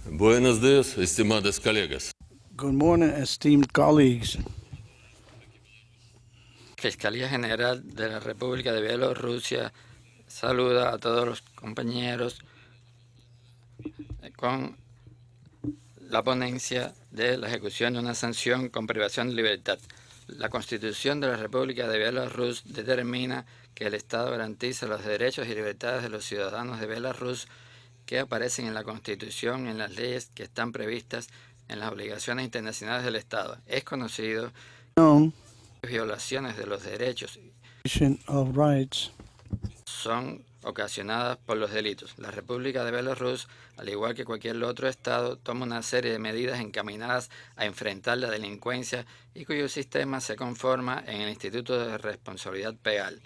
Buenos días, estimados colegas. Good morning, esteemed colleagues. Fiscalía General de la República de Bielorrusia saluda a todos los compañeros con la ponencia de la ejecución de una sanción con privación de libertad. La Constitución de la República de Bielorrusia determina que el Estado garantiza los derechos y libertades de los ciudadanos de Bielorrusia que aparecen en la Constitución y en las leyes que están previstas en las obligaciones internacionales del Estado. Es conocido que violaciones de los derechos of rights son ocasionadas por los delitos. La República de Bielorrusia, al igual que cualquier otro Estado, toma una serie de medidas encaminadas a enfrentar la delincuencia y cuyo sistema se conforma en el Instituto de Responsabilidad Penal.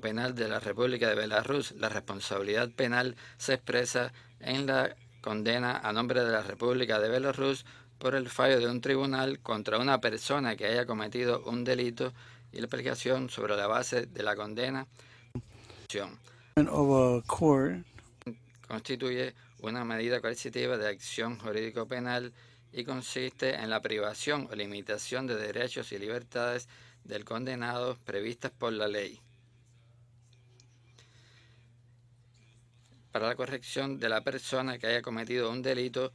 Penal de la República de Bielorrusia, la responsabilidad penal se expresa en la condena a nombre de la República de Bielorrusia por el fallo de un tribunal contra una persona que haya cometido un delito y la aplicación sobre la base de la condena constituye una medida coercitiva de acción jurídico-penal y consiste en la privación o limitación de derechos y libertades del condenado previstas por la ley. Para la corrección de la persona que haya cometido un delito,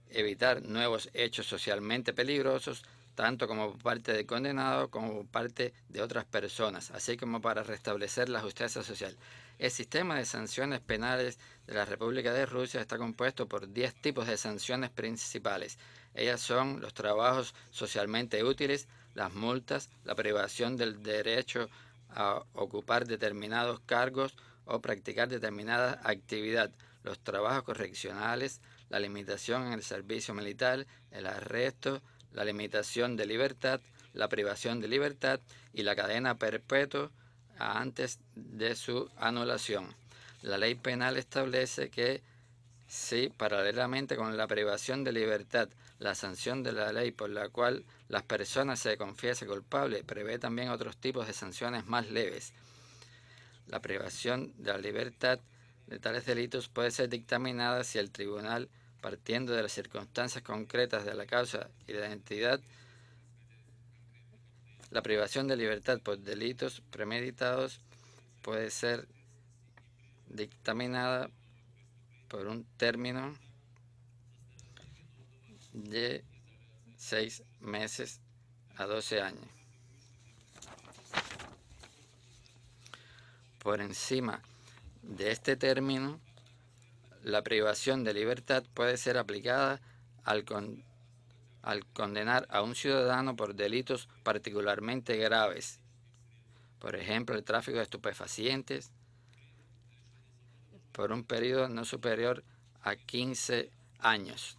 evitar nuevos hechos socialmente peligrosos, tanto como por parte del condenado como por parte de otras personas, así como para restablecer la justicia social. El sistema de sanciones penales de la República de Rusia está compuesto por 10 tipos de sanciones principales. Ellas son los trabajos socialmente útiles, las multas, la privación del derecho a ocupar determinados cargos o practicar determinada actividad, los trabajos correccionales, la limitación en el servicio militar, el arresto, la limitación de libertad, la privación de libertad y la cadena perpetua antes de su anulación. La ley penal establece que si, paralelamente con la privación de libertad, la sanción de la ley por la cual las personas se confiesen culpables prevé también otros tipos de sanciones más leves. La privación de la libertad de tales delitos puede ser dictaminada si el tribunal, partiendo de las circunstancias concretas de la causa y de la entidad, la privación de libertad por delitos premeditados puede ser dictaminada por un término de 6 meses a 12 años. Por encima de este término, la privación de libertad puede ser aplicada al condenar a un ciudadano por delitos particularmente graves, por ejemplo, el tráfico de estupefacientes, por un periodo no superior a 15 años,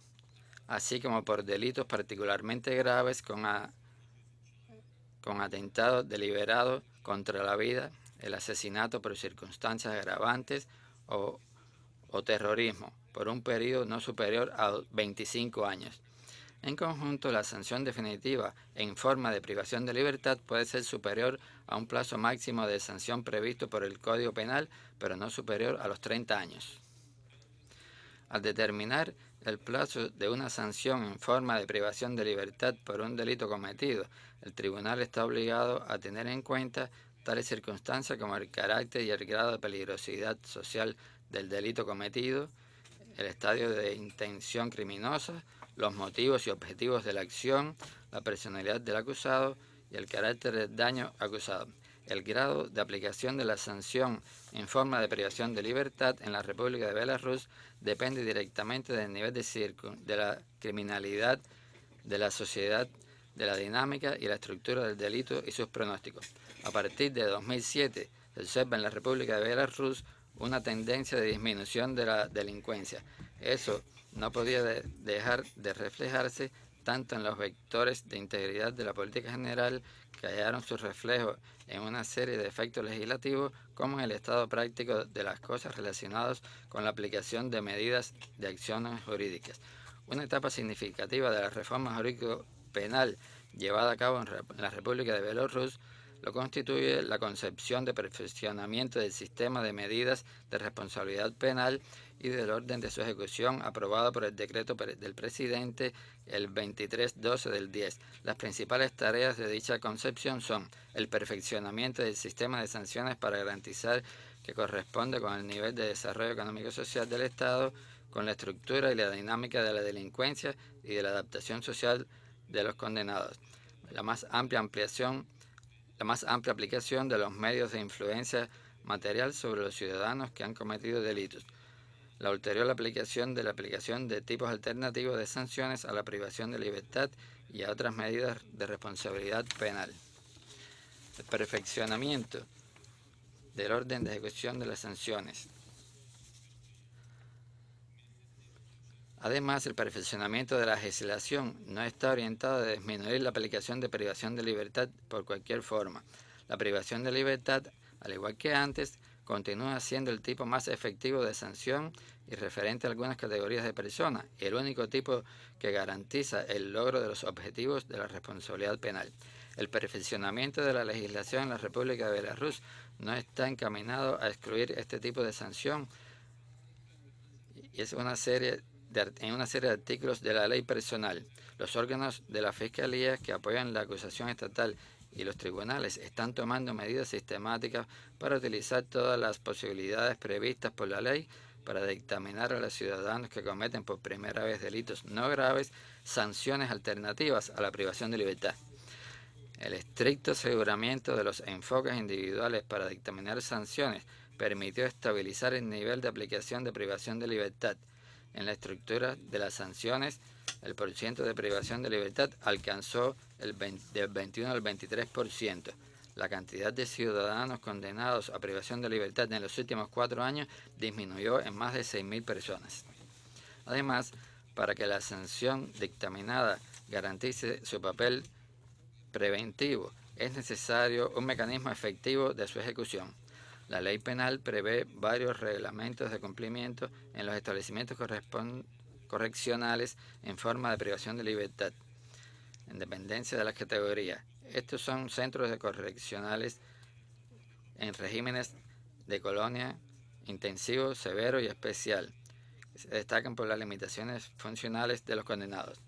así como por delitos particularmente graves con atentado deliberado contra la vida, el asesinato por circunstancias agravantes o terrorismo, por un periodo no superior a 25 años. En conjunto, la sanción definitiva en forma de privación de libertad puede ser superior a un plazo máximo de sanción previsto por el Código Penal, pero no superior a los 30 años. Al determinar el plazo de una sanción en forma de privación de libertad por un delito cometido, el tribunal está obligado a tener en cuenta tales circunstancias como el carácter y el grado de peligrosidad social del delito cometido, el estadio de intención criminosa, los motivos y objetivos de la acción, la personalidad del acusado y el carácter del daño acusado. El grado de aplicación de la sanción en forma de privación de libertad en la República de Bielorrusia depende directamente del nivel de la criminalidad, de la sociedad, de la dinámica y la estructura del delito y sus pronósticos. A partir de 2007 se observa en la República de Bielorrusia una tendencia de disminución de la delincuencia. Eso no podía dejar de reflejarse tanto en los vectores de integridad de la política general que hallaron su reflejo en una serie de efectos legislativos como en el estado práctico de las cosas relacionados con la aplicación de medidas de acciones jurídicas. Una etapa significativa de la reforma jurídico-penal llevada a cabo en la República de Bielorrusia, Lo constituye la concepción de perfeccionamiento del sistema de medidas de responsabilidad penal y del orden de su ejecución aprobado por el decreto del presidente el 2312 del 10. Las principales tareas de dicha concepción son el perfeccionamiento del sistema de sanciones para garantizar que corresponde con el nivel de desarrollo económico-social del Estado, con la estructura y la dinámica de la delincuencia y de la adaptación social de los condenados. La más amplia aplicación de los medios de influencia material sobre los ciudadanos que han cometido delitos. La ulterior aplicación de tipos alternativos de sanciones a la privación de libertad y a otras medidas de responsabilidad penal. El perfeccionamiento del orden de ejecución de las sanciones. Además, el perfeccionamiento de la legislación no está orientado a disminuir la aplicación de privación de libertad por cualquier forma. La privación de libertad, al igual que antes, continúa siendo el tipo más efectivo de sanción y referente a algunas categorías de personas, y el único tipo que garantiza el logro de los objetivos de la responsabilidad penal. El perfeccionamiento de la legislación en la República de Belarus no está encaminado a excluir este tipo de sanción, y es en una serie de artículos de la ley personal. Los órganos de la Fiscalía que apoyan la acusación estatal y los tribunales están tomando medidas sistemáticas para utilizar todas las posibilidades previstas por la ley para dictaminar a los ciudadanos que cometen por primera vez delitos no graves sanciones alternativas a la privación de libertad. El estricto aseguramiento de los enfoques individuales para dictaminar sanciones permitió estabilizar el nivel de aplicación de privación de libertad. En la estructura de las sanciones, el porcentaje de privación de libertad alcanzó del 21 al 23%. La cantidad de ciudadanos condenados a privación de libertad en los últimos 4 años disminuyó en más de 6.000 personas. Además, para que la sanción dictaminada garantice su papel preventivo, es necesario un mecanismo efectivo de su ejecución. La ley penal prevé varios reglamentos de cumplimiento en los establecimientos correccionales en forma de privación de libertad, en dependencia de las categorías. Estos son centros de correccionales en regímenes de colonia, intensivo, severo y especial, que se destacan por las limitaciones funcionales de los condenados.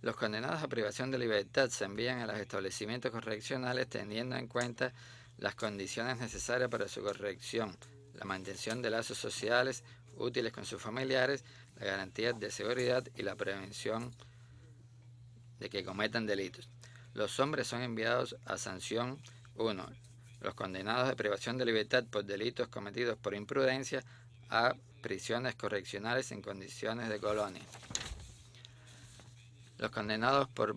Los condenados a privación de libertad se envían a los establecimientos correccionales teniendo en cuenta las condiciones necesarias para su corrección, la mantención de lazos sociales útiles con sus familiares, la garantía de seguridad y la prevención de que cometan delitos. Los hombres son enviados a sanción 1. Los condenados de privación de libertad por delitos cometidos por imprudencia a prisiones correccionales en condiciones de colonia. Los condenados por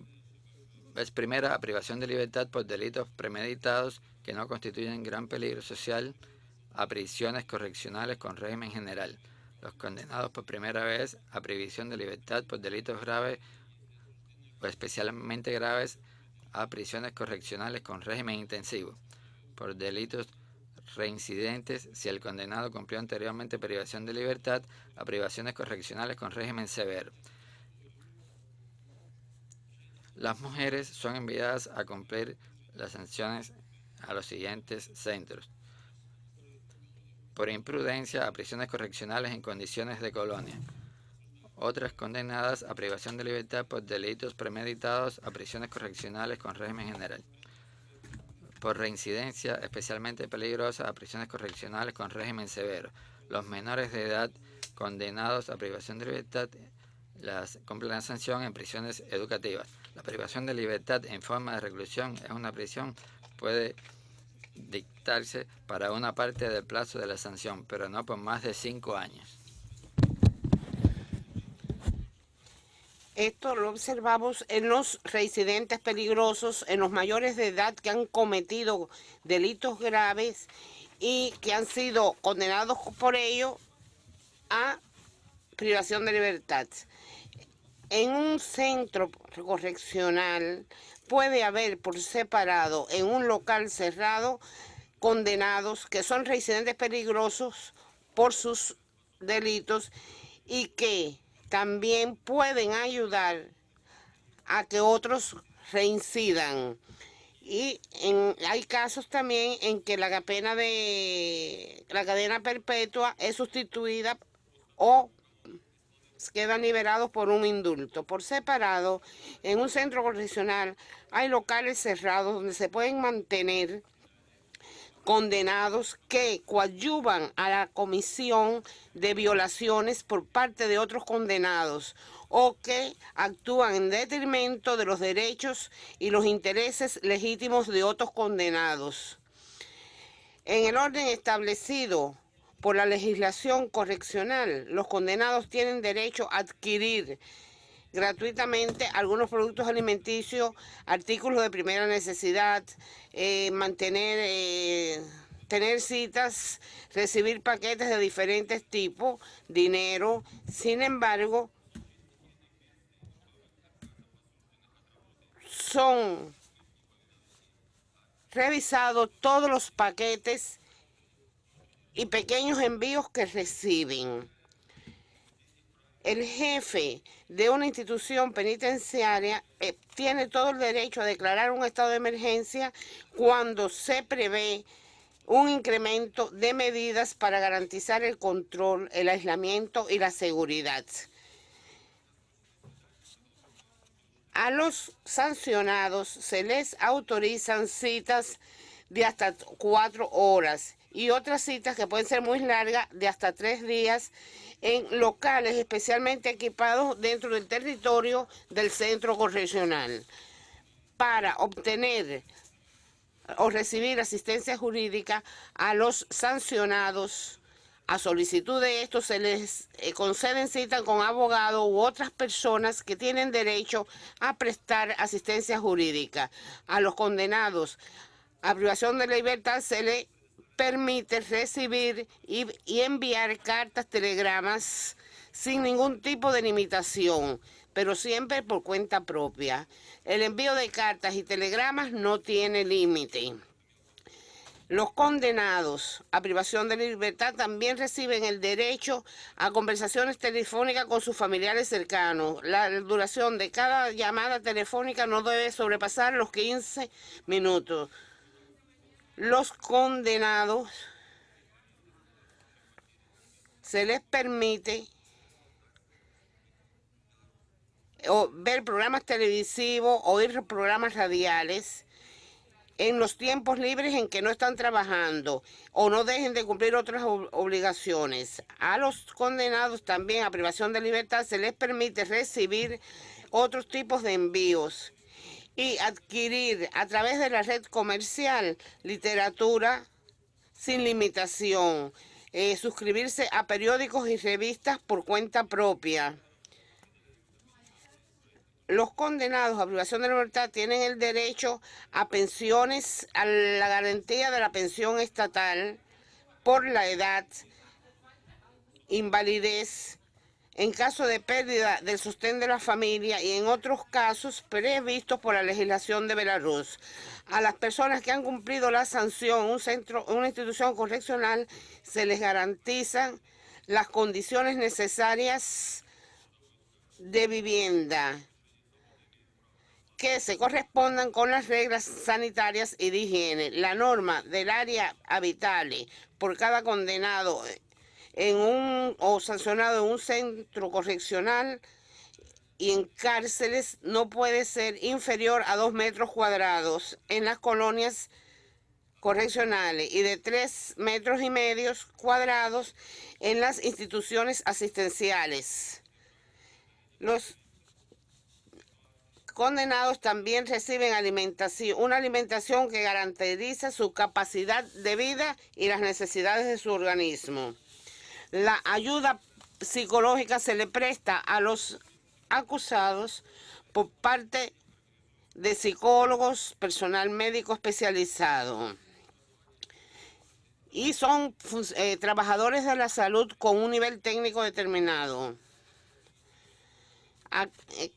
vez primera a privación de libertad por delitos premeditados que no constituyen gran peligro social a prisiones correccionales con régimen general. Los condenados por primera vez a privación de libertad por delitos graves o especialmente graves a prisiones correccionales con régimen intensivo. Por delitos reincidentes, si el condenado cumplió anteriormente privación de libertad, a privaciones correccionales con régimen severo. Las mujeres son enviadas a cumplir las sanciones a los siguientes centros. Por imprudencia, a prisiones correccionales en condiciones de colonia. Otras condenadas a privación de libertad por delitos premeditados a prisiones correccionales con régimen general. Por reincidencia especialmente peligrosa a prisiones correccionales con régimen severo. Los menores de edad condenados a privación de libertad cumplen la sanción en prisiones educativas. La privación de libertad en forma de reclusión en una prisión puede dictarse para una parte del plazo de la sanción, pero no por más de 5 años. Esto lo observamos en los reincidentes peligrosos, en los mayores de edad que han cometido delitos graves y que han sido condenados por ello a privación de libertad. En un centro correccional puede haber por separado, en un local cerrado, condenados que son reincidentes peligrosos por sus delitos y que también pueden ayudar a que otros reincidan. Y hay casos también en que la pena de la cadena perpetua es sustituida o quedan liberados por un indulto. Por separado, en un centro correccional hay locales cerrados donde se pueden mantener condenados que coadyuvan a la comisión de violaciones por parte de otros condenados o que actúan en detrimento de los derechos y los intereses legítimos de otros condenados. En el orden establecido por la legislación correccional, los condenados tienen derecho a adquirir gratuitamente algunos productos alimenticios, artículos de primera necesidad, tener citas, recibir paquetes de diferentes tipos, dinero. Sin embargo, son revisados todos los paquetes y pequeños envíos que reciben. El jefe de una institución penitenciaria tiene todo el derecho a declarar un estado de emergencia cuando se prevé un incremento de medidas para garantizar el control, el aislamiento y la seguridad. A los sancionados se les autorizan citas de hasta 4 horas y otras citas que pueden ser muy largas de hasta 3 días en locales especialmente equipados dentro del territorio del centro correccional. Para obtener o recibir asistencia jurídica a los sancionados, a solicitud de estos se les conceden cita con abogado u otras personas que tienen derecho a prestar asistencia jurídica. A los condenados a privación de libertad se les permite recibir y enviar cartas, telegramas sin ningún tipo de limitación, pero siempre por cuenta propia. El envío de cartas y telegramas no tiene límite. Los condenados a privación de libertad también reciben el derecho a conversaciones telefónicas con sus familiares cercanos. La duración de cada llamada telefónica no debe sobrepasar los 15 minutos. Los condenados se les permite ver programas televisivos, oír programas radiales en los tiempos libres en que no están trabajando o no dejen de cumplir otras obligaciones. A los condenados también a privación de libertad se les permite recibir otros tipos de envíos y adquirir a través de la red comercial literatura sin limitación, suscribirse a periódicos y revistas por cuenta propia. Los condenados a privación de libertad tienen el derecho a pensiones, a la garantía de la pensión estatal por la edad, invalidez, en caso de pérdida del sostén de la familia y en otros casos previstos por la legislación de Belarus. A las personas que han cumplido la sanción en una institución correccional se les garantizan las condiciones necesarias de vivienda que se correspondan con las reglas sanitarias y de higiene. La norma del área habitable por cada condenado o sancionado en un centro correccional y en cárceles no puede ser inferior a 2 metros cuadrados en las colonias correccionales y de 3,5 metros cuadrados en las instituciones asistenciales. Los condenados también reciben una alimentación que garantiza su capacidad de vida y las necesidades de su organismo. La ayuda psicológica se le presta a los acusados por parte de psicólogos, personal médico especializado. Y son trabajadores de la salud con un nivel técnico determinado.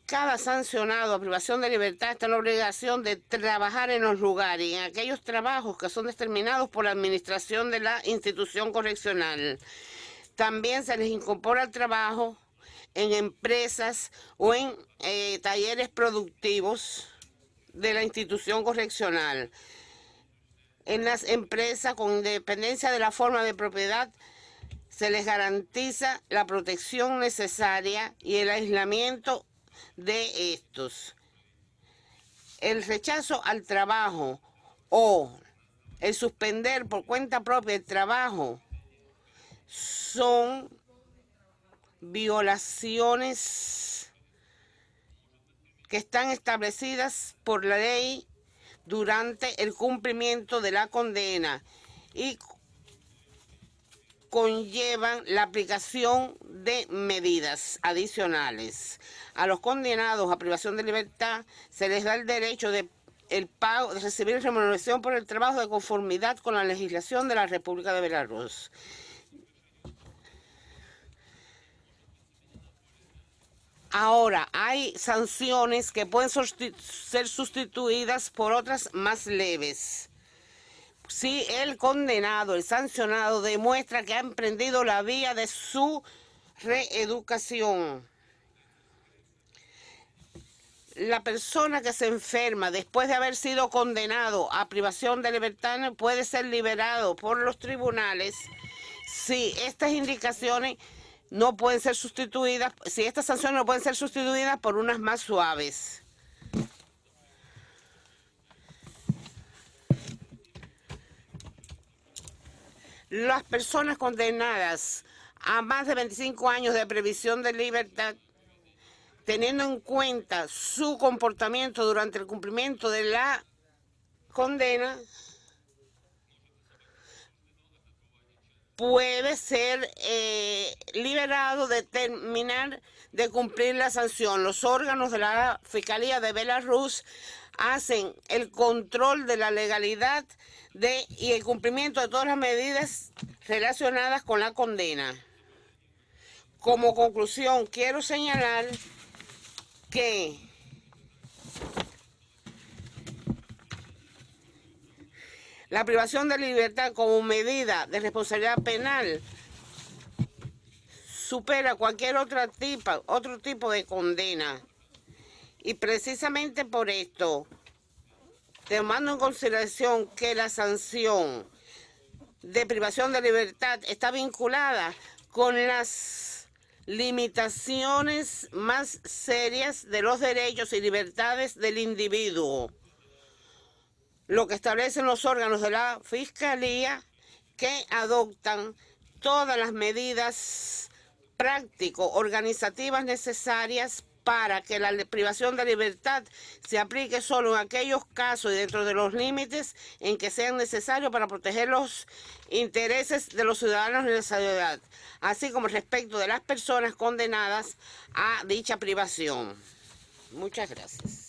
Cada sancionado a privación de libertad está en la obligación de trabajar en los lugares y en aquellos trabajos que son determinados por la administración de la institución correccional. También se les incorpora al trabajo en empresas o en talleres productivos de la institución correccional. En las empresas, con independencia de la forma de propiedad, se les garantiza la protección necesaria y el aislamiento de estos. El rechazo al trabajo o el suspender por cuenta propia el trabajo son violaciones que están establecidas por la ley durante el cumplimiento de la condena y conllevan la aplicación de medidas adicionales. A los condenados a privación de libertad se les da el derecho de recibir remuneración por el trabajo de conformidad con la legislación de la República de Belarus. Ahora, hay sanciones que pueden ser sustituidas por otras más leves. Si el condenado, el sancionado, demuestra que ha emprendido la vía de su reeducación. La persona que se enferma después de haber sido condenado a privación de libertad puede ser liberado por los tribunales si estas indicaciones no pueden ser sustituidas, si estas sanciones no pueden ser sustituidas por unas más suaves. Las personas condenadas a más de 25 años de privisión de libertad, teniendo en cuenta su comportamiento durante el cumplimiento de la condena, puede ser liberado de terminar de cumplir la sanción. Los órganos de la Fiscalía de Belarus hacen el control de la legalidad y el cumplimiento de todas las medidas relacionadas con la condena. Como conclusión, quiero señalar que la privación de libertad como medida de responsabilidad penal supera cualquier otro tipo de condena. Y precisamente por esto, tomando en consideración que la sanción de privación de libertad está vinculada con las limitaciones más serias de los derechos y libertades del individuo, lo que establecen los órganos de la Fiscalía, que adoptan todas las medidas práctico-organizativas necesarias para que la privación de libertad se aplique solo en aquellos casos y dentro de los límites en que sean necesarios para proteger los intereses de los ciudadanos y de la sociedad, así como respecto de las personas condenadas a dicha privación. Muchas gracias.